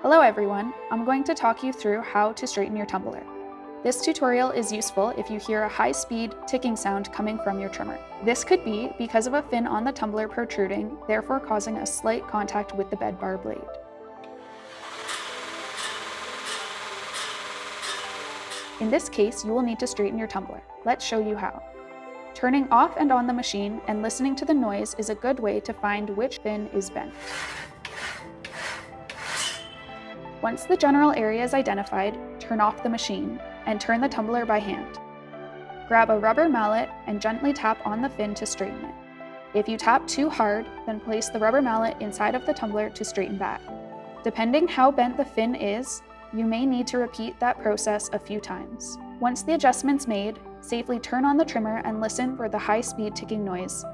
Hello everyone, I'm going to talk you through how to straighten your tumbler. This tutorial is useful if you hear a high-speed ticking sound coming from your trimmer. This could be because of a fin on the tumbler protruding, therefore causing a slight contact with the bed bar blade. In this case, you will need to straighten your tumbler. Let's show you how. Turning off and on the machine and listening to the noise is a good way to find which fin is bent. Once the general area is identified, turn off the machine and turn the tumbler by hand. Grab a rubber mallet and gently tap on the fin to straighten it. If you tap too hard, then place the rubber mallet inside of the tumbler to straighten back. Depending how bent the fin is, you may need to repeat that process a few times. Once the adjustment's made, safely turn on the trimmer and listen for the high-speed ticking noise.